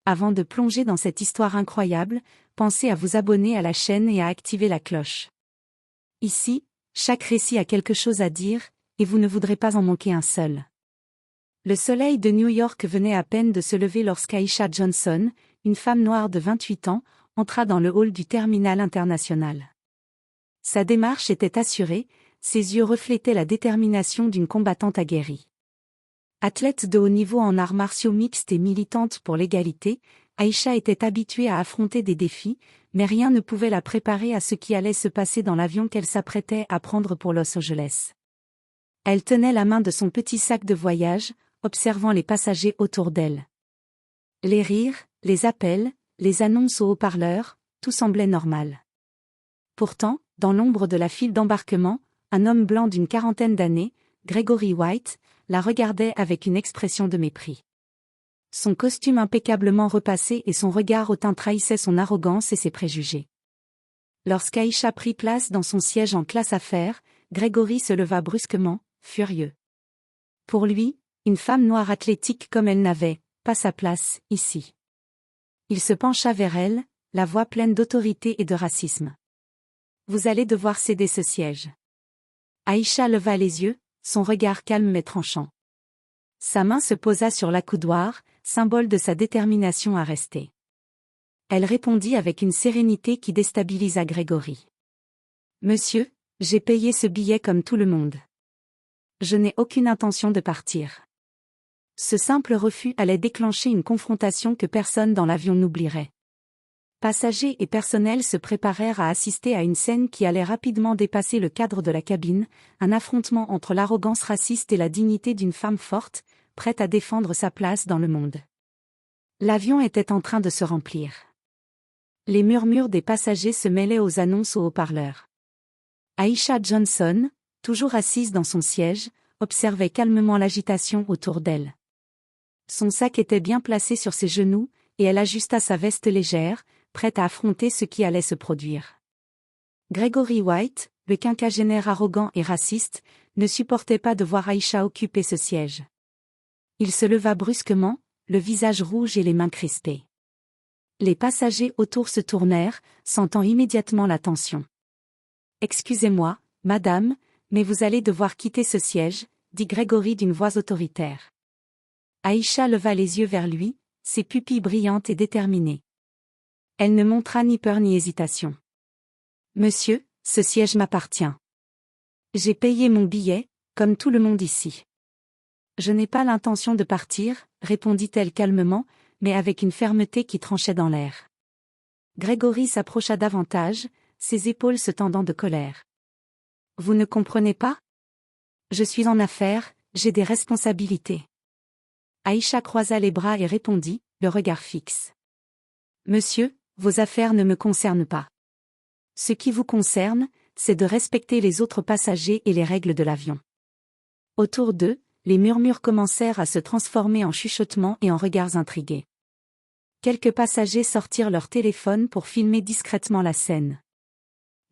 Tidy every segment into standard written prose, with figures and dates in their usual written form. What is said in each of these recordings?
Avant de plonger dans cette histoire incroyable, pensez à vous abonner à la chaîne et à activer la cloche. Ici, chaque récit a quelque chose à dire, et vous ne voudrez pas en manquer un seul. Le soleil de New York venait à peine de se lever lorsqu'Aisha Johnson, une femme noire de 28 ans, entra dans le hall du terminal international. Sa démarche était assurée, ses yeux reflétaient la détermination d'une combattante aguerrie. Athlète de haut niveau en arts martiaux mixtes et militante pour l'égalité, Aisha était habituée à affronter des défis, mais rien ne pouvait la préparer à ce qui allait se passer dans l'avion qu'elle s'apprêtait à prendre pour Los Angeles. Elle tenait la main de son petit sac de voyage, observant les passagers autour d'elle. Les rires, les appels, les annonces au haut-parleur, tout semblait normal. Pourtant, dans l'ombre de la file d'embarquement, un homme blanc d'une quarantaine d'années, Gregory White, la regardait avec une expression de mépris. Son costume impeccablement repassé et son regard hautain trahissaient son arrogance et ses préjugés. Lorsqu'Aisha prit place dans son siège en classe affaires, Gregory se leva brusquement, furieux. Pour lui, une femme noire athlétique comme elle n'avait pas sa place ici. Il se pencha vers elle, la voix pleine d'autorité et de racisme. « Vous allez devoir céder ce siège. » Aisha leva les yeux, son regard calme mais tranchant. Sa main se posa sur l'accoudoir, symbole de sa détermination à rester. Elle répondit avec une sérénité qui déstabilisa Gregory. « Monsieur, j'ai payé ce billet comme tout le monde. Je n'ai aucune intention de partir. » Ce simple refus allait déclencher une confrontation que personne dans l'avion n'oublierait. Passagers et personnel se préparèrent à assister à une scène qui allait rapidement dépasser le cadre de la cabine, un affrontement entre l'arrogance raciste et la dignité d'une femme forte, prête à défendre sa place dans le monde. L'avion était en train de se remplir. Les murmures des passagers se mêlaient aux annonces au haut-parleur. Aisha Johnson, toujours assise dans son siège, observait calmement l'agitation autour d'elle. Son sac était bien placé sur ses genoux, et elle ajusta sa veste légère, prête à affronter ce qui allait se produire. Gregory White, le quinquagénaire arrogant et raciste, ne supportait pas de voir Aisha occuper ce siège. Il se leva brusquement, le visage rouge et les mains crispées. Les passagers autour se tournèrent, sentant immédiatement la tension. « Excusez-moi, madame, mais vous allez devoir quitter ce siège, » dit Gregory d'une voix autoritaire. Aisha leva les yeux vers lui, ses pupilles brillantes et déterminées. Elle ne montra ni peur ni hésitation. « Monsieur, ce siège m'appartient. J'ai payé mon billet, comme tout le monde ici. » « Je n'ai pas l'intention de partir, » répondit-elle calmement, mais avec une fermeté qui tranchait dans l'air. Gregory s'approcha davantage, ses épaules se tendant de colère. « Vous ne comprenez pas ? Je suis en affaires, j'ai des responsabilités. » Aisha croisa les bras et répondit, le regard fixe. « Monsieur, vos affaires ne me concernent pas. Ce qui vous concerne, c'est de respecter les autres passagers et les règles de l'avion. » Autour d'eux, les murmures commencèrent à se transformer en chuchotements et en regards intrigués. Quelques passagers sortirent leur téléphone pour filmer discrètement la scène.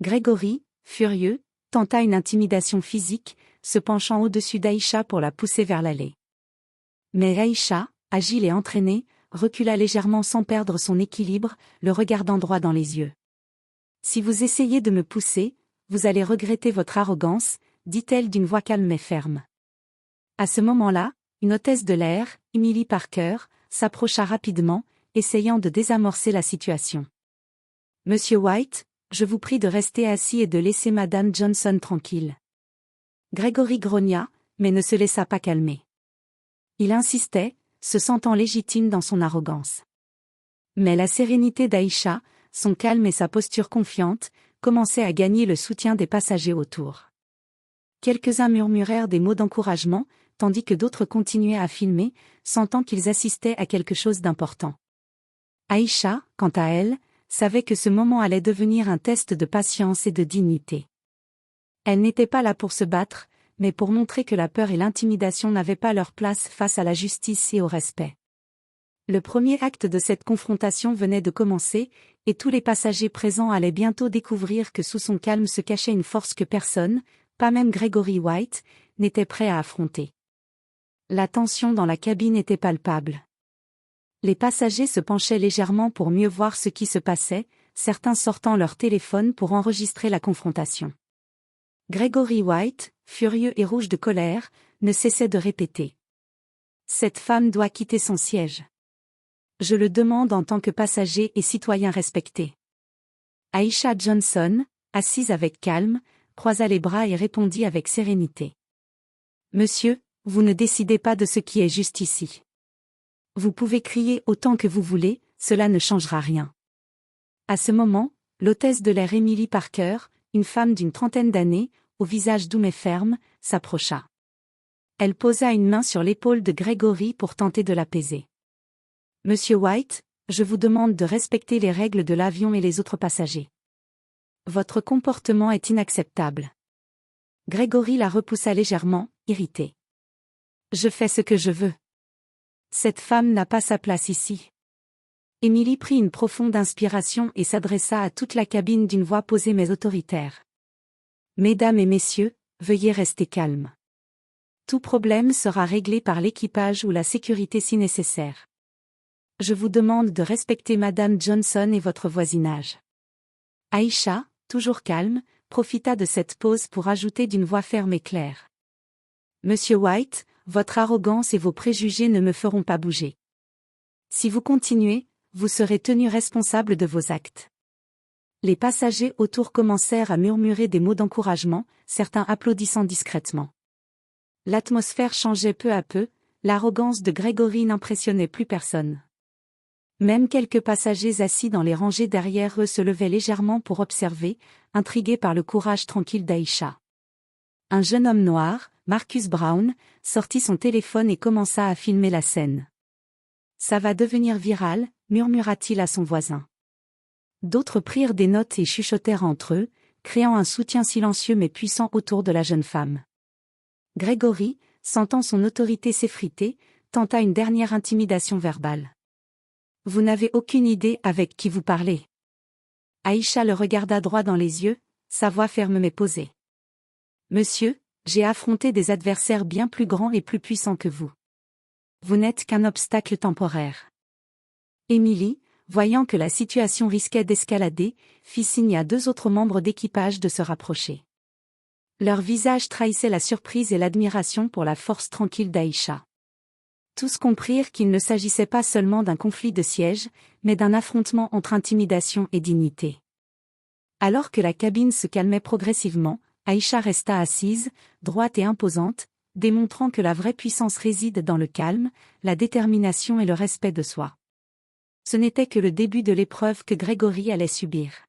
Gregory, furieux, tenta une intimidation physique, se penchant au-dessus d'Aisha pour la pousser vers l'allée. Mais Aisha, agile et entraînée, recula légèrement sans perdre son équilibre, le regardant droit dans les yeux. « Si vous essayez de me pousser, vous allez regretter votre arrogance, » dit-elle d'une voix calme mais ferme. À ce moment-là, une hôtesse de l'air, Emily Parker, s'approcha rapidement, essayant de désamorcer la situation. « Monsieur White, je vous prie de rester assis et de laisser Madame Johnson tranquille. » Gregory grogna, mais ne se laissa pas calmer. Il insistait, se sentant légitime dans son arrogance. Mais la sérénité d'Aisha, son calme et sa posture confiante, commençaient à gagner le soutien des passagers autour. Quelques-uns murmurèrent des mots d'encouragement, tandis que d'autres continuaient à filmer, sentant qu'ils assistaient à quelque chose d'important. Aisha, quant à elle, savait que ce moment allait devenir un test de patience et de dignité. Elle n'était pas là pour se battre, mais pour montrer que la peur et l'intimidation n'avaient pas leur place face à la justice et au respect. Le premier acte de cette confrontation venait de commencer, et tous les passagers présents allaient bientôt découvrir que sous son calme se cachait une force que personne, pas même Gregory White, n'était prêt à affronter. La tension dans la cabine était palpable. Les passagers se penchaient légèrement pour mieux voir ce qui se passait, certains sortant leur téléphone pour enregistrer la confrontation. Gregory White, furieux et rouge de colère, ne cessait de répéter. Cette femme doit quitter son siège. Je le demande en tant que passager et citoyen respecté. Aisha Johnson, assise avec calme, croisa les bras et répondit avec sérénité. Monsieur, vous ne décidez pas de ce qui est juste ici. Vous pouvez crier autant que vous voulez, cela ne changera rien. À ce moment, l'hôtesse de l'air Emily Parker, une femme d'une trentaine d'années, au visage doux mais ferme, s'approcha. Elle posa une main sur l'épaule de Gregory pour tenter de l'apaiser. Monsieur White, je vous demande de respecter les règles de l'avion et les autres passagers. Votre comportement est inacceptable. Gregory la repoussa légèrement, irrité. Je fais ce que je veux. Cette femme n'a pas sa place ici. Emily prit une profonde inspiration et s'adressa à toute la cabine d'une voix posée mais autoritaire. Mesdames et messieurs, veuillez rester calmes. Tout problème sera réglé par l'équipage ou la sécurité si nécessaire. Je vous demande de respecter Madame Johnson et votre voisinage. Aisha, toujours calme, profita de cette pause pour ajouter d'une voix ferme et claire. Monsieur White, votre arrogance et vos préjugés ne me feront pas bouger. Si vous continuez, vous serez tenu responsable de vos actes. Les passagers autour commencèrent à murmurer des mots d'encouragement, certains applaudissant discrètement. L'atmosphère changeait peu à peu, l'arrogance de Gregory n'impressionnait plus personne. Même quelques passagers assis dans les rangées derrière eux se levaient légèrement pour observer, intrigués par le courage tranquille d'Aisha. Un jeune homme noir, Marcus Brown, sortit son téléphone et commença à filmer la scène. « Ça va devenir viral », murmura-t-il à son voisin. D'autres prirent des notes et chuchotèrent entre eux, créant un soutien silencieux mais puissant autour de la jeune femme. Gregory, sentant son autorité s'effriter, tenta une dernière intimidation verbale. « Vous n'avez aucune idée avec qui vous parlez. » Aisha le regarda droit dans les yeux, sa voix ferme mais posée. « Monsieur, j'ai affronté des adversaires bien plus grands et plus puissants que vous. Vous n'êtes qu'un obstacle temporaire. » Emily, voyant que la situation risquait d'escalader, fit signe à deux autres membres d'équipage de se rapprocher. Leur visage trahissait la surprise et l'admiration pour la force tranquille d'Aisha. Tous comprirent qu'il ne s'agissait pas seulement d'un conflit de siège, mais d'un affrontement entre intimidation et dignité. Alors que la cabine se calmait progressivement, Aisha resta assise, droite et imposante, démontrant que la vraie puissance réside dans le calme, la détermination et le respect de soi. Ce n'était que le début de l'épreuve que Gregory allait subir.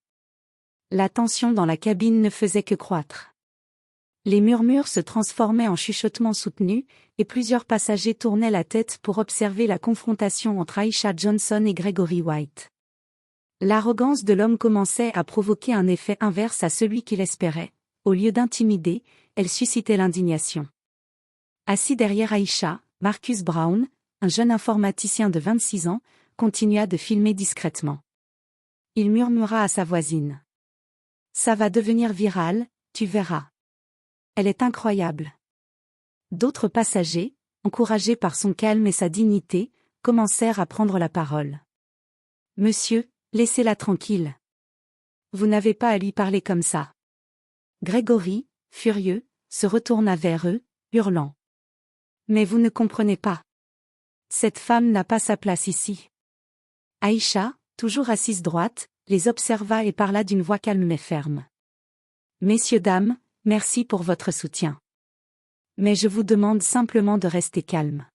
La tension dans la cabine ne faisait que croître. Les murmures se transformaient en chuchotements soutenus, et plusieurs passagers tournaient la tête pour observer la confrontation entre Aisha Johnson et Gregory White. L'arrogance de l'homme commençait à provoquer un effet inverse à celui qu'il espérait. Au lieu d'intimider, elle suscitait l'indignation. Assis derrière Aisha, Marcus Brown, un jeune informaticien de 26 ans, continua de filmer discrètement. Il murmura à sa voisine. « Ça va devenir viral, tu verras. Elle est incroyable. » D'autres passagers, encouragés par son calme et sa dignité, commencèrent à prendre la parole. « Monsieur, laissez-la tranquille. Vous n'avez pas à lui parler comme ça. » Gregory, furieux, se retourna vers eux, hurlant. « Mais vous ne comprenez pas. Cette femme n'a pas sa place ici. » Aisha, toujours assise droite, les observa et parla d'une voix calme mais ferme. « Messieurs, dames, merci pour votre soutien. Mais je vous demande simplement de rester calme.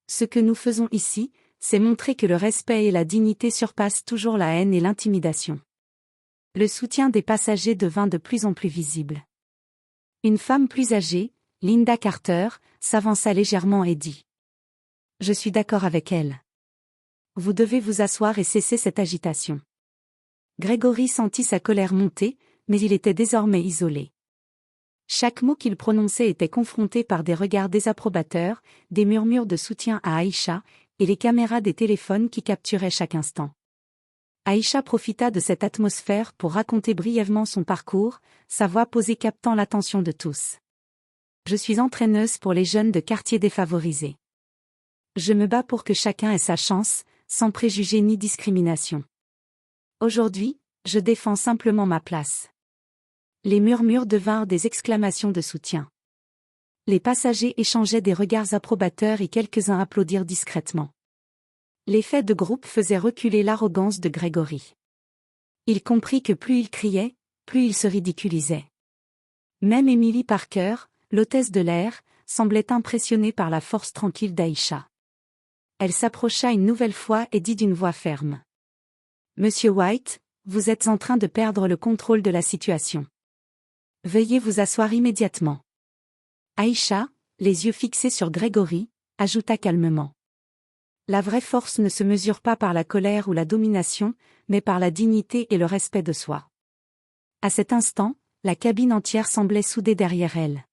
Ce que nous faisons ici, c'est montrer que le respect et la dignité surpassent toujours la haine et l'intimidation. » Le soutien des passagers devint de plus en plus visible. Une femme plus âgée, Linda Carter, s'avança légèrement et dit. « Je suis d'accord avec elle. Vous devez vous asseoir et cesser cette agitation. » Gregory sentit sa colère monter, mais il était désormais isolé. Chaque mot qu'il prononçait était confronté par des regards désapprobateurs, des murmures de soutien à Aisha, et les caméras des téléphones qui capturaient chaque instant. Aisha profita de cette atmosphère pour raconter brièvement son parcours, sa voix posée captant l'attention de tous. « Je suis entraîneuse pour les jeunes de quartiers défavorisés. Je me bats pour que chacun ait sa chance, sans préjugés ni discrimination. Aujourd'hui, je défends simplement ma place. Les murmures devinrent des exclamations de soutien. Les passagers échangeaient des regards approbateurs et quelques-uns applaudirent discrètement. L'effet de groupe faisait reculer l'arrogance de Gregory. Il comprit que plus il criait, plus il se ridiculisait. Même Emily Parker, l'hôtesse de l'air, semblait impressionnée par la force tranquille d'Aïcha. Elle s'approcha une nouvelle fois et dit d'une voix ferme. « Monsieur White, vous êtes en train de perdre le contrôle de la situation. Veuillez vous asseoir immédiatement. » Aïcha, les yeux fixés sur Gregory, ajouta calmement. La vraie force ne se mesure pas par la colère ou la domination, mais par la dignité et le respect de soi. À cet instant, la cabine entière semblait soudée derrière elle.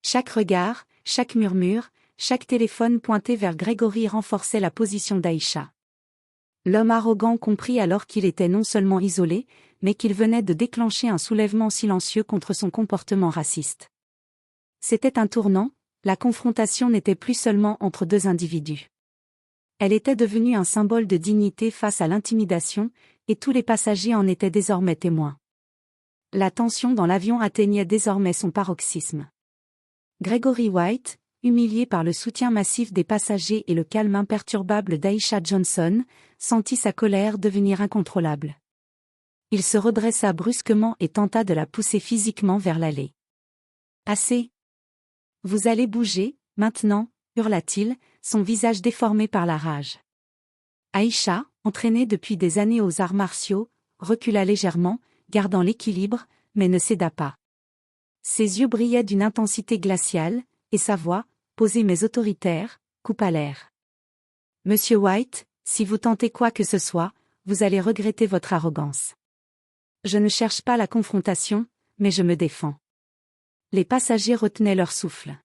Chaque regard, chaque murmure, chaque téléphone pointé vers Gregory renforçait la position d'Aïcha. L'homme arrogant comprit alors qu'il était non seulement isolé, mais qu'il venait de déclencher un soulèvement silencieux contre son comportement raciste. C'était un tournant, la confrontation n'était plus seulement entre deux individus. Elle était devenue un symbole de dignité face à l'intimidation, et tous les passagers en étaient désormais témoins. La tension dans l'avion atteignait désormais son paroxysme. Gregory White, humilié par le soutien massif des passagers et le calme imperturbable d'Aïcha Johnson, sentit sa colère devenir incontrôlable. Il se redressa brusquement et tenta de la pousser physiquement vers l'allée. « Assez. Vous allez bouger, maintenant, » hurla-t-il, son visage déformé par la rage. Aïcha, entraînée depuis des années aux arts martiaux, recula légèrement, gardant l'équilibre, mais ne céda pas. Ses yeux brillaient d'une intensité glaciale, et sa voix, posée mais autoritaire, coupa l'air. « Monsieur White, si vous tentez quoi que ce soit, vous allez regretter votre arrogance. Je ne cherche pas la confrontation, mais je me défends. » Les passagers retenaient leur souffle.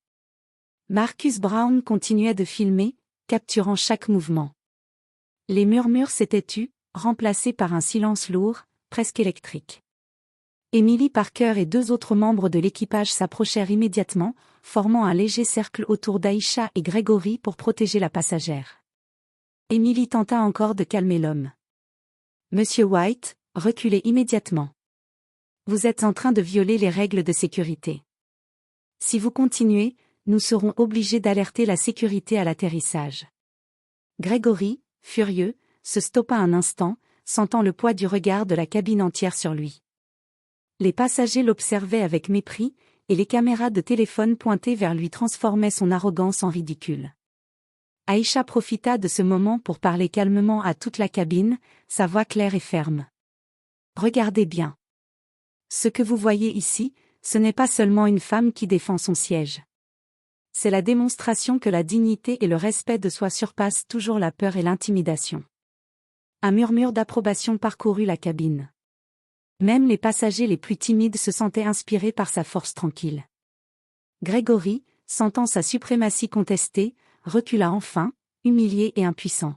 Marcus Brown continuait de filmer, capturant chaque mouvement. Les murmures s'étaient tus, remplacés par un silence lourd, presque électrique. Emily Parker et deux autres membres de l'équipage s'approchèrent immédiatement, formant un léger cercle autour d'Aïcha et Gregory pour protéger la passagère. Emily tenta encore de calmer l'homme. « Monsieur White, reculez immédiatement. Vous êtes en train de violer les règles de sécurité. Si vous continuez, nous serons obligés d'alerter la sécurité à l'atterrissage. » Gregory, furieux, se stoppa un instant, sentant le poids du regard de la cabine entière sur lui. Les passagers l'observaient avec mépris, et les caméras de téléphone pointées vers lui transformaient son arrogance en ridicule. Aïcha profita de ce moment pour parler calmement à toute la cabine, sa voix claire et ferme. « Regardez bien. Ce que vous voyez ici, ce n'est pas seulement une femme qui défend son siège. C'est la démonstration que la dignité et le respect de soi surpassent toujours la peur et l'intimidation. » Un murmure d'approbation parcourut la cabine. Même les passagers les plus timides se sentaient inspirés par sa force tranquille. Gregory, sentant sa suprématie contestée, recula enfin, humilié et impuissant.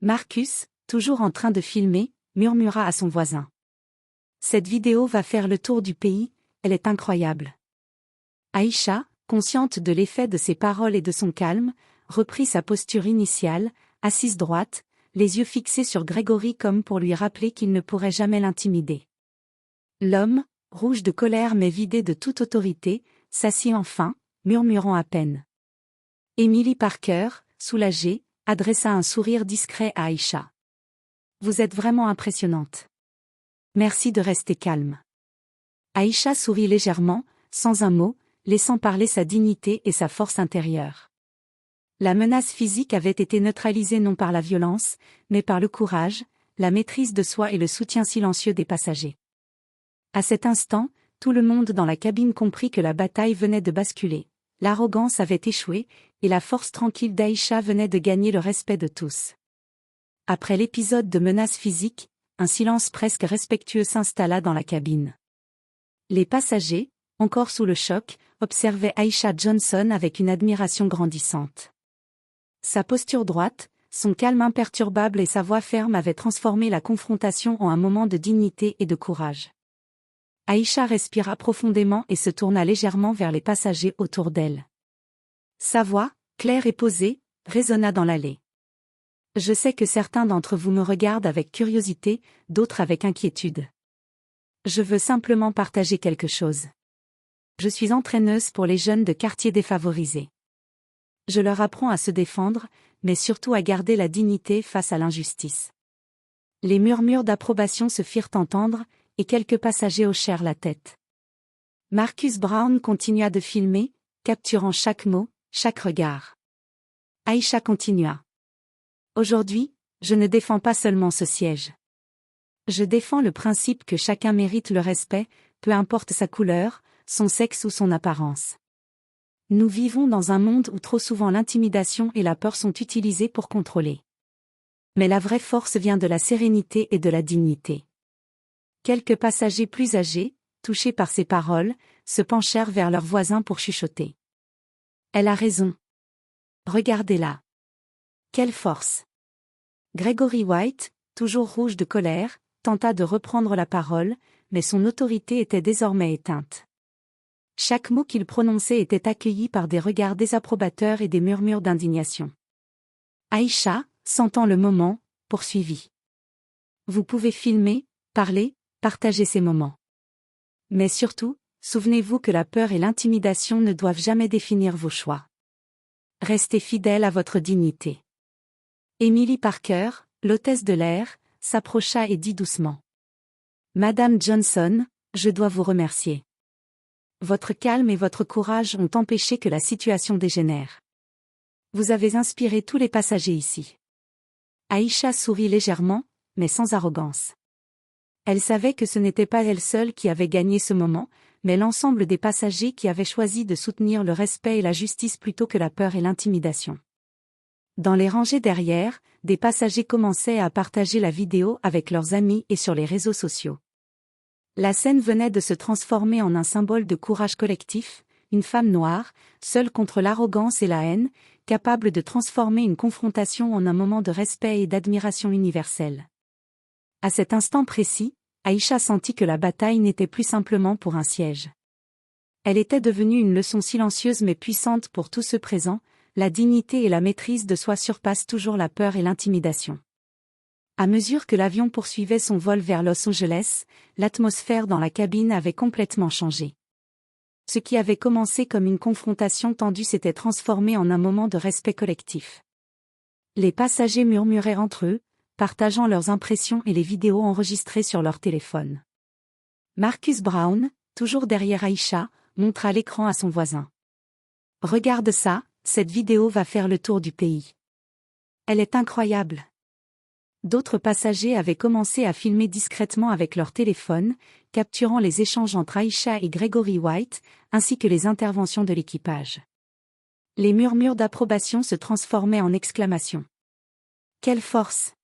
Marcus, toujours en train de filmer, murmura à son voisin. « Cette vidéo va faire le tour du pays, elle est incroyable. » Aïcha, consciente de l'effet de ses paroles et de son calme, reprit sa posture initiale, assise droite, les yeux fixés sur Gregory comme pour lui rappeler qu'il ne pourrait jamais l'intimider. L'homme, rouge de colère mais vidé de toute autorité, s'assit enfin, murmurant à peine. Emily Parker, soulagée, adressa un sourire discret à Aïcha. « Vous êtes vraiment impressionnante. Merci de rester calme. » Aïcha sourit légèrement, sans un mot, laissant parler sa dignité et sa force intérieure. La menace physique avait été neutralisée non par la violence, mais par le courage, la maîtrise de soi et le soutien silencieux des passagers. À cet instant, tout le monde dans la cabine comprit que la bataille venait de basculer, l'arrogance avait échoué, et la force tranquille d'Aïcha venait de gagner le respect de tous. Après l'épisode de menace physique, un silence presque respectueux s'installa dans la cabine. Les passagers, encore sous le choc, observaient Aïcha Johnson avec une admiration grandissante. Sa posture droite, son calme imperturbable et sa voix ferme avaient transformé la confrontation en un moment de dignité et de courage. Aïcha respira profondément et se tourna légèrement vers les passagers autour d'elle. Sa voix, claire et posée, résonna dans l'allée. Je sais que certains d'entre vous me regardent avec curiosité, d'autres avec inquiétude. Je veux simplement partager quelque chose. Je suis entraîneuse pour les jeunes de quartiers défavorisés. Je leur apprends à se défendre, mais surtout à garder la dignité face à l'injustice. Les murmures d'approbation se firent entendre, et quelques passagers hochèrent la tête. Marcus Brown continua de filmer, capturant chaque mot, chaque regard. Aïcha continua. Aujourd'hui, je ne défends pas seulement ce siège. Je défends le principe que chacun mérite le respect, peu importe sa couleur, son sexe ou son apparence. Nous vivons dans un monde où trop souvent l'intimidation et la peur sont utilisées pour contrôler. Mais la vraie force vient de la sérénité et de la dignité. Quelques passagers plus âgés, touchés par ces paroles, se penchèrent vers leurs voisins pour chuchoter. Elle a raison. Regardez-la. Quelle force! Gregory White, toujours rouge de colère, tenta de reprendre la parole, mais son autorité était désormais éteinte. Chaque mot qu'il prononçait était accueilli par des regards désapprobateurs et des murmures d'indignation. Aïcha, sentant le moment, poursuivit. Vous pouvez filmer, parler, partager ces moments. Mais surtout, souvenez-vous que la peur et l'intimidation ne doivent jamais définir vos choix. Restez fidèle à votre dignité. Emily Parker, l'hôtesse de l'air, s'approcha et dit doucement. Madame Johnson, je dois vous remercier. Votre calme et votre courage ont empêché que la situation dégénère. Vous avez inspiré tous les passagers ici. Aïcha sourit légèrement, mais sans arrogance. Elle savait que ce n'était pas elle seule qui avait gagné ce moment, mais l'ensemble des passagers qui avaient choisi de soutenir le respect et la justice plutôt que la peur et l'intimidation. Dans les rangées derrière, des passagers commençaient à partager la vidéo avec leurs amis et sur les réseaux sociaux. La scène venait de se transformer en un symbole de courage collectif, une femme noire, seule contre l'arrogance et la haine, capable de transformer une confrontation en un moment de respect et d'admiration universelle. À cet instant précis, Aïcha sentit que la bataille n'était plus simplement pour un siège. Elle était devenue une leçon silencieuse mais puissante pour tous ceux présents, la dignité et la maîtrise de soi surpassent toujours la peur et l'intimidation. À mesure que l'avion poursuivait son vol vers Los Angeles, l'atmosphère dans la cabine avait complètement changé. Ce qui avait commencé comme une confrontation tendue s'était transformé en un moment de respect collectif. Les passagers murmuraient entre eux, partageant leurs impressions et les vidéos enregistrées sur leur téléphone. Marcus Brown, toujours derrière Aïcha, montra l'écran à son voisin. « Regarde ça, cette vidéo va faire le tour du pays. Elle est incroyable. » D'autres passagers avaient commencé à filmer discrètement avec leur téléphone, capturant les échanges entre Aïcha et Gregory White, ainsi que les interventions de l'équipage. Les murmures d'approbation se transformaient en exclamations. « Quelle force!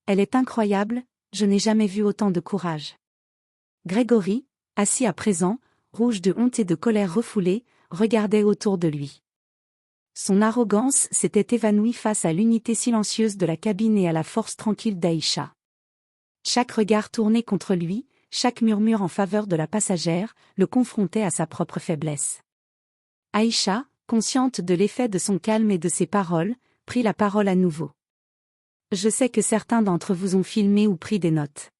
Elle est incroyable, je n'ai jamais vu autant de courage. » Gregory, assis à présent, rouge de honte et de colère refoulée, regardait autour de lui. Son arrogance s'était évanouie face à l'unité silencieuse de la cabine et à la force tranquille d'Aïcha. Chaque regard tourné contre lui, chaque murmure en faveur de la passagère, le confrontait à sa propre faiblesse. Aïcha, consciente de l'effet de son calme et de ses paroles, prit la parole à nouveau. « Je sais que certains d'entre vous ont filmé ou pris des notes.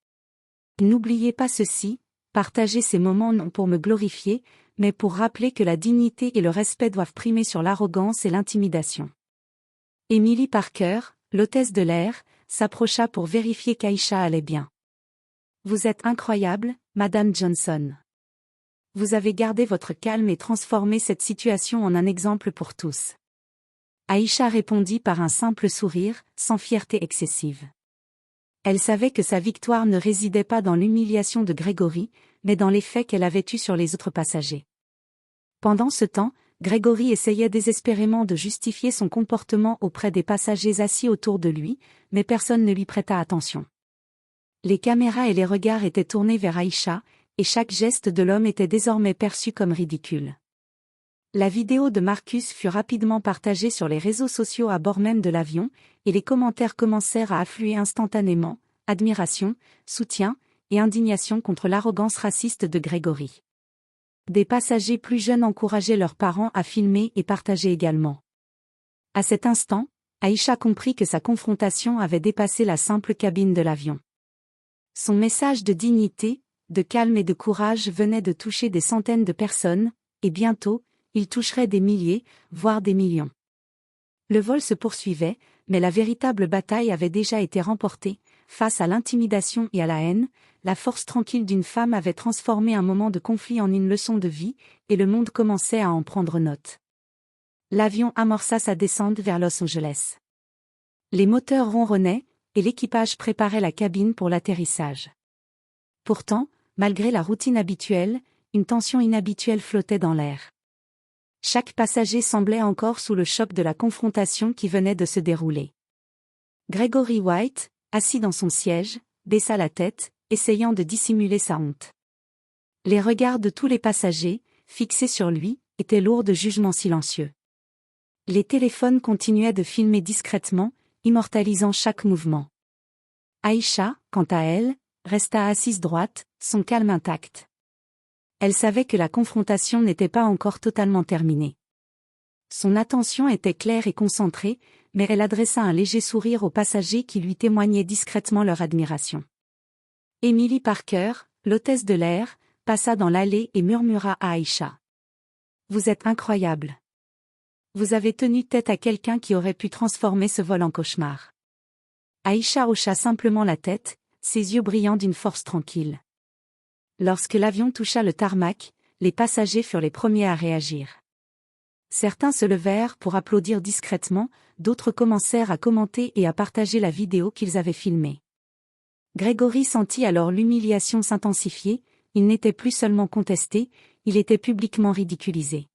N'oubliez pas ceci, partagez ces moments non pour me glorifier, mais pour rappeler que la dignité et le respect doivent primer sur l'arrogance et l'intimidation. » Emily Parker, l'hôtesse de l'air, s'approcha pour vérifier qu'Aïcha allait bien. « Vous êtes incroyable, Madame Johnson. Vous avez gardé votre calme et transformé cette situation en un exemple pour tous. » Aïcha répondit par un simple sourire, sans fierté excessive. Elle savait que sa victoire ne résidait pas dans l'humiliation de Gregory, mais dans l'effet qu'elle avait eu sur les autres passagers. Pendant ce temps, Gregory essayait désespérément de justifier son comportement auprès des passagers assis autour de lui, mais personne ne lui prêta attention. Les caméras et les regards étaient tournés vers Aïcha, et chaque geste de l'homme était désormais perçu comme ridicule. La vidéo de Marcus fut rapidement partagée sur les réseaux sociaux à bord même de l'avion, et les commentaires commencèrent à affluer instantanément, admiration, soutien, et indignation contre l'arrogance raciste de Gregory. Des passagers plus jeunes encourageaient leurs parents à filmer et partager également. À cet instant, Aïcha comprit que sa confrontation avait dépassé la simple cabine de l'avion. Son message de dignité, de calme et de courage venait de toucher des centaines de personnes, et bientôt, il toucherait des milliers, voire des millions. Le vol se poursuivait, mais la véritable bataille avait déjà été remportée. Face à l'intimidation et à la haine, la force tranquille d'une femme avait transformé un moment de conflit en une leçon de vie, et le monde commençait à en prendre note. L'avion amorça sa descente vers Los Angeles. Les moteurs ronronnaient, et l'équipage préparait la cabine pour l'atterrissage. Pourtant, malgré la routine habituelle, une tension inhabituelle flottait dans l'air. Chaque passager semblait encore sous le choc de la confrontation qui venait de se dérouler. Gregory White, assis dans son siège, baissa la tête, essayant de dissimuler sa honte. Les regards de tous les passagers, fixés sur lui, étaient lourds de jugements silencieux. Les téléphones continuaient de filmer discrètement, immortalisant chaque mouvement. Aïcha, quant à elle, resta assise droite, son calme intact. Elle savait que la confrontation n'était pas encore totalement terminée. Son attention était claire et concentrée, mais elle adressa un léger sourire aux passagers qui lui témoignaient discrètement leur admiration. Emily Parker, l'hôtesse de l'air, passa dans l'allée et murmura à Aïcha. « Vous êtes incroyable. Vous avez tenu tête à quelqu'un qui aurait pu transformer ce vol en cauchemar. » Aïcha hocha simplement la tête, ses yeux brillant d'une force tranquille. Lorsque l'avion toucha le tarmac, les passagers furent les premiers à réagir. Certains se levèrent pour applaudir discrètement, d'autres commencèrent à commenter et à partager la vidéo qu'ils avaient filmée. Gregory sentit alors l'humiliation s'intensifier, il n'était plus seulement contesté, il était publiquement ridiculisé.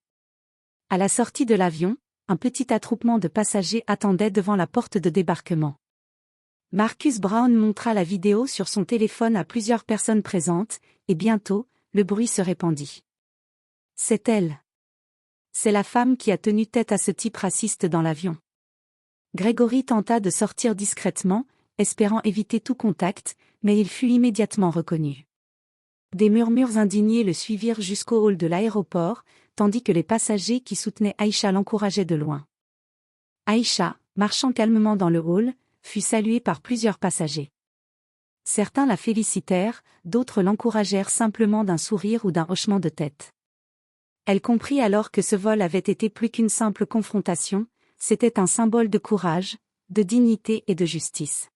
À la sortie de l'avion, un petit attroupement de passagers attendait devant la porte de débarquement. Marcus Brown montra la vidéo sur son téléphone à plusieurs personnes présentes, et bientôt, le bruit se répandit. « C'est elle. C'est la femme qui a tenu tête à ce type raciste dans l'avion. » Gregory tenta de sortir discrètement, espérant éviter tout contact, mais il fut immédiatement reconnu. Des murmures indignés le suivirent jusqu'au hall de l'aéroport, tandis que les passagers qui soutenaient Aïcha l'encourageaient de loin. Aïcha, marchant calmement dans le hall, fut saluée par plusieurs passagers. Certains la félicitèrent, d'autres l'encouragèrent simplement d'un sourire ou d'un hochement de tête. Elle comprit alors que ce vol avait été plus qu'une simple confrontation, c'était un symbole de courage, de dignité et de justice.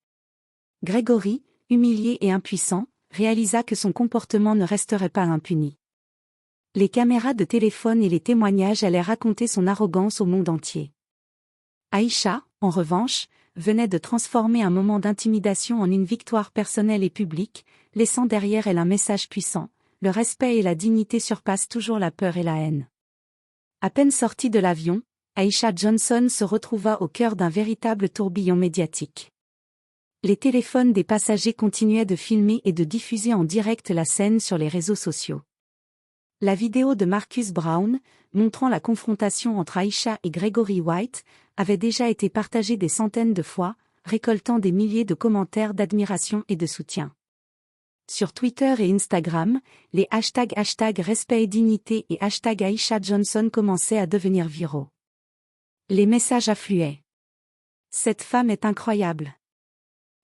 Gregory, humilié et impuissant, réalisa que son comportement ne resterait pas impuni. Les caméras de téléphone et les témoignages allaient raconter son arrogance au monde entier. Aïcha, en revanche, venait de transformer un moment d'intimidation en une victoire personnelle et publique, laissant derrière elle un message puissant: le respect et la dignité surpassent toujours la peur et la haine. À peine sortie de l'avion, Aïcha Johnson se retrouva au cœur d'un véritable tourbillon médiatique. Les téléphones des passagers continuaient de filmer et de diffuser en direct la scène sur les réseaux sociaux. La vidéo de Marcus Brown, montrant la confrontation entre Aïcha et Gregory White, avait déjà été partagée des centaines de fois, récoltant des milliers de commentaires d'admiration et de soutien. Sur Twitter et Instagram, les hashtags #respect et dignité et #Aïcha Johnson commençaient à devenir viraux. Les messages affluaient. Cette femme est incroyable.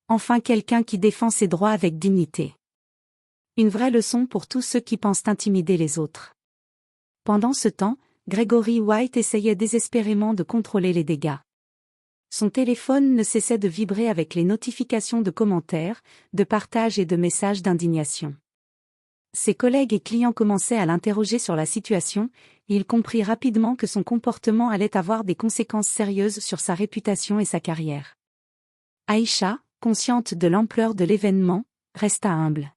Enfin quelqu'un qui défend ses droits avec dignité. Une vraie leçon pour tous ceux qui pensent intimider les autres. Pendant ce temps, Gregory White essayait désespérément de contrôler les dégâts. Son téléphone ne cessait de vibrer avec les notifications de commentaires, de partages et de messages d'indignation. Ses collègues et clients commençaient à l'interroger sur la situation, et il comprit rapidement que son comportement allait avoir des conséquences sérieuses sur sa réputation et sa carrière. Aïcha, consciente de l'ampleur de l'événement, resta humble.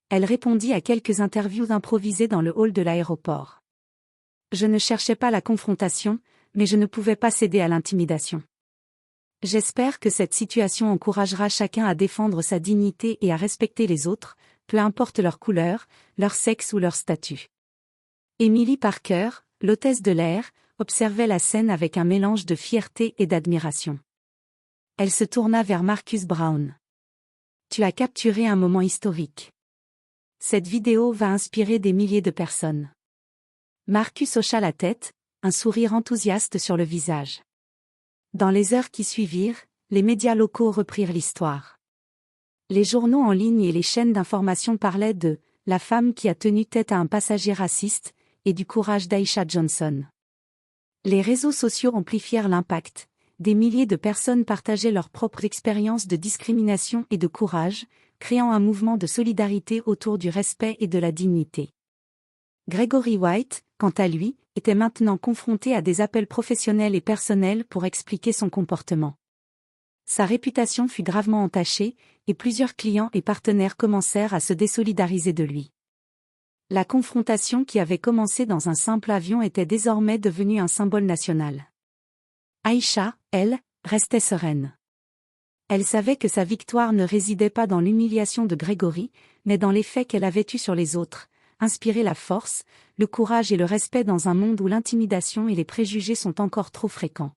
Elle répondit à quelques interviews improvisées dans le hall de l'aéroport. « Je ne cherchais pas la confrontation, mais je ne pouvais pas céder à l'intimidation. J'espère que cette situation encouragera chacun à défendre sa dignité et à respecter les autres, peu importe leur couleur, leur sexe ou leur statut. » Emily Parker, l'hôtesse de l'air, observait la scène avec un mélange de fierté et d'admiration. Elle se tourna vers Marcus Brown. « Tu as capturé un moment historique. Cette vidéo va inspirer des milliers de personnes. » Marcus hocha la tête, un sourire enthousiaste sur le visage. Dans les heures qui suivirent, les médias locaux reprirent l'histoire. Les journaux en ligne et les chaînes d'information parlaient de « la femme qui a tenu tête à un passager raciste » et du courage d'Aisha Johnson. Les réseaux sociaux amplifièrent l'impact. Des milliers de personnes partageaient leurs propres expériences de discrimination et de courage, créant un mouvement de solidarité autour du respect et de la dignité. Gregory White, quant à lui, était maintenant confronté à des appels professionnels et personnels pour expliquer son comportement. Sa réputation fut gravement entachée, et plusieurs clients et partenaires commencèrent à se désolidariser de lui. La confrontation qui avait commencé dans un simple avion était désormais devenue un symbole national. Aisha, elle, restait sereine. Elle savait que sa victoire ne résidait pas dans l'humiliation de Gregory, mais dans l'effet qu'elle avait eu sur les autres, inspirer la force, le courage et le respect dans un monde où l'intimidation et les préjugés sont encore trop fréquents.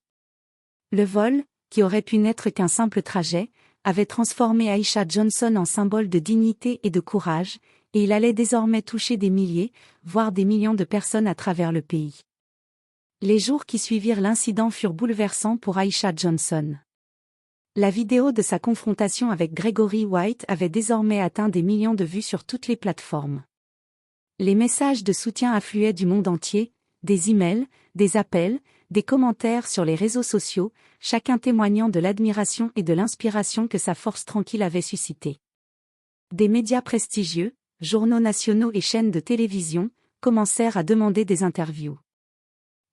Le vol, qui aurait pu n'être qu'un simple trajet, avait transformé Aisha Johnson en symbole de dignité et de courage, et il allait désormais toucher des milliers, voire des millions de personnes à travers le pays. Les jours qui suivirent l'incident furent bouleversants pour Aisha Johnson. La vidéo de sa confrontation avec Gregory White avait désormais atteint des millions de vues sur toutes les plateformes. Les messages de soutien affluaient du monde entier, des emails, des appels, des commentaires sur les réseaux sociaux, chacun témoignant de l'admiration et de l'inspiration que sa force tranquille avait suscité. Des médias prestigieux, journaux nationaux et chaînes de télévision, commencèrent à demander des interviews.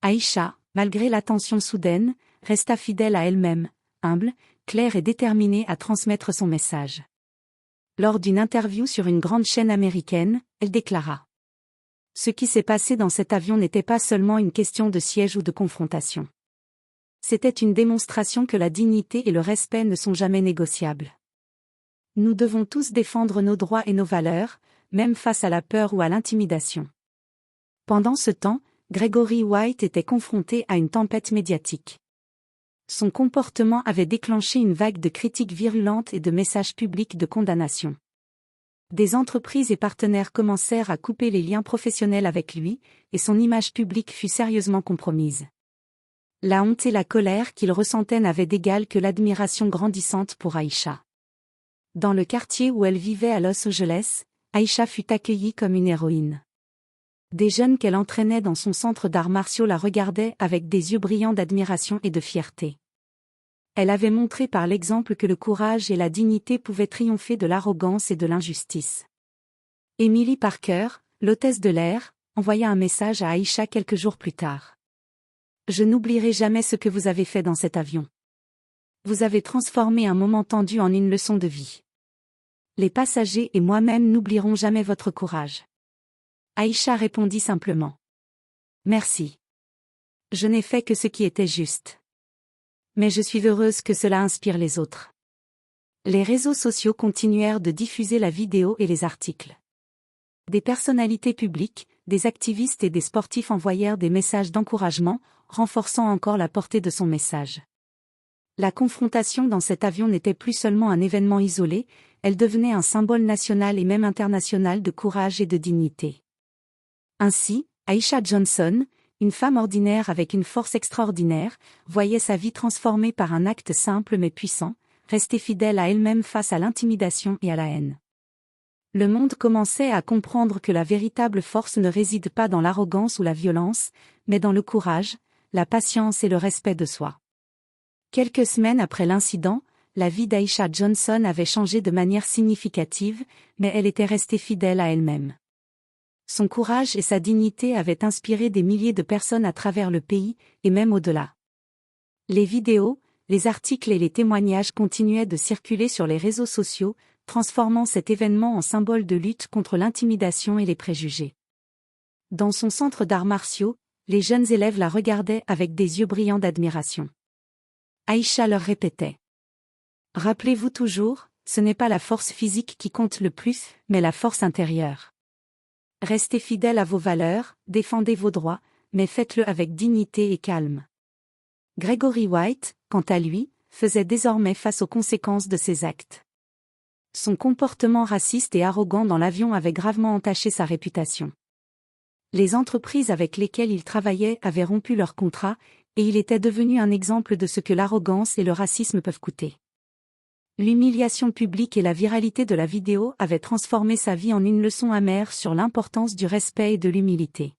Aisha, malgré l'attention soudaine, resta fidèle à elle-même, humble, claire et déterminée à transmettre son message. Lors d'une interview sur une grande chaîne américaine, elle déclara : « Ce qui s'est passé dans cet avion n'était pas seulement une question de siège ou de confrontation. C'était une démonstration que la dignité et le respect ne sont jamais négociables. Nous devons tous défendre nos droits et nos valeurs, même face à la peur ou à l'intimidation. » Pendant ce temps, Gregory White était confronté à une tempête médiatique. Son comportement avait déclenché une vague de critiques virulentes et de messages publics de condamnation. Des entreprises et partenaires commencèrent à couper les liens professionnels avec lui, et son image publique fut sérieusement compromise. La honte et la colère qu'il ressentait n'avaient d'égal que l'admiration grandissante pour Aisha. Dans le quartier où elle vivait à Los Angeles, Aisha fut accueillie comme une héroïne. Des jeunes qu'elle entraînait dans son centre d'arts martiaux la regardaient avec des yeux brillants d'admiration et de fierté. Elle avait montré par l'exemple que le courage et la dignité pouvaient triompher de l'arrogance et de l'injustice. Emily Parker, l'hôtesse de l'air, envoya un message à Aisha quelques jours plus tard. « Je n'oublierai jamais ce que vous avez fait dans cet avion. Vous avez transformé un moment tendu en une leçon de vie. Les passagers et moi-même n'oublierons jamais votre courage. » Aisha répondit simplement : « Merci. Je n'ai fait que ce qui était juste. Mais je suis heureuse que cela inspire les autres. » Les réseaux sociaux continuèrent de diffuser la vidéo et les articles. Des personnalités publiques, des activistes et des sportifs envoyèrent des messages d'encouragement, renforçant encore la portée de son message. La confrontation dans cet avion n'était plus seulement un événement isolé, elle devenait un symbole national et même international de courage et de dignité. Ainsi, Aisha Johnson, une femme ordinaire avec une force extraordinaire, voyait sa vie transformée par un acte simple mais puissant, rester fidèle à elle-même face à l'intimidation et à la haine. Le monde commençait à comprendre que la véritable force ne réside pas dans l'arrogance ou la violence, mais dans le courage, la patience et le respect de soi. Quelques semaines après l'incident, la vie d'Aisha Johnson avait changé de manière significative, mais elle était restée fidèle à elle-même. Son courage et sa dignité avaient inspiré des milliers de personnes à travers le pays, et même au-delà. Les vidéos, les articles et les témoignages continuaient de circuler sur les réseaux sociaux, transformant cet événement en symbole de lutte contre l'intimidation et les préjugés. Dans son centre d'arts martiaux, les jeunes élèves la regardaient avec des yeux brillants d'admiration. Aisha leur répétait : « Rappelez-vous toujours, ce n'est pas la force physique qui compte le plus, mais la force intérieure. Restez fidèles à vos valeurs, défendez vos droits, mais faites-le avec dignité et calme. » Gregory White, quant à lui, faisait désormais face aux conséquences de ses actes. Son comportement raciste et arrogant dans l'avion avait gravement entaché sa réputation. Les entreprises avec lesquelles il travaillait avaient rompu leur contrat, et il était devenu un exemple de ce que l'arrogance et le racisme peuvent coûter. L'humiliation publique et la viralité de la vidéo avaient transformé sa vie en une leçon amère sur l'importance du respect et de l'humilité.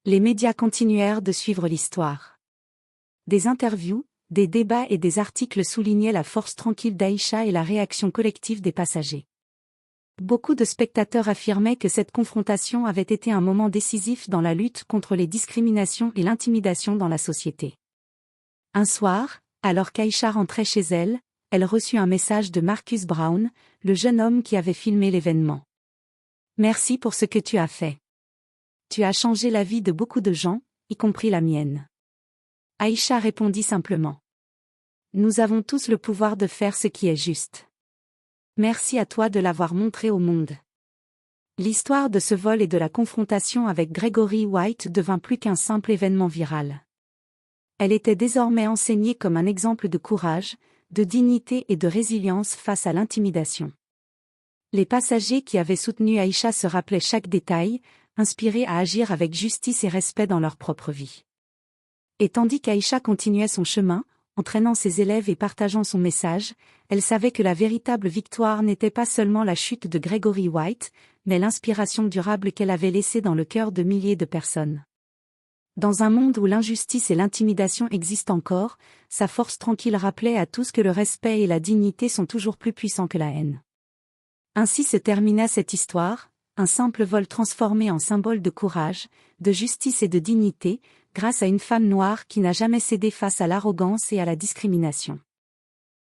Les médias continuèrent de suivre l'histoire. Des interviews, des débats et des articles soulignaient la force tranquille d'Aïcha et la réaction collective des passagers. Beaucoup de spectateurs affirmaient que cette confrontation avait été un moment décisif dans la lutte contre les discriminations et l'intimidation dans la société. Un soir, alors qu'Aïcha rentrait chez elle, elle reçut un message de Marcus Brown, le jeune homme qui avait filmé l'événement. « Merci pour ce que tu as fait. Tu as changé la vie de beaucoup de gens, y compris la mienne. » Aïcha répondit simplement. « Nous avons tous le pouvoir de faire ce qui est juste. Merci à toi de l'avoir montré au monde. » L'histoire de ce vol et de la confrontation avec Gregory White devint plus qu'un simple événement viral. Elle était désormais enseignée comme un exemple de courage, de dignité et de résilience face à l'intimidation. Les passagers qui avaient soutenu Aïcha se rappelaient chaque détail, inspirés à agir avec justice et respect dans leur propre vie. Et tandis qu'Aïcha continuait son chemin, entraînant ses élèves et partageant son message, elle savait que la véritable victoire n'était pas seulement la chute de Gregory White, mais l'inspiration durable qu'elle avait laissée dans le cœur de milliers de personnes. Dans un monde où l'injustice et l'intimidation existent encore, sa force tranquille rappelait à tous que le respect et la dignité sont toujours plus puissants que la haine. Ainsi se termina cette histoire, un simple vol transformé en symbole de courage, de justice et de dignité, grâce à une femme noire qui n'a jamais cédé face à l'arrogance et à la discrimination.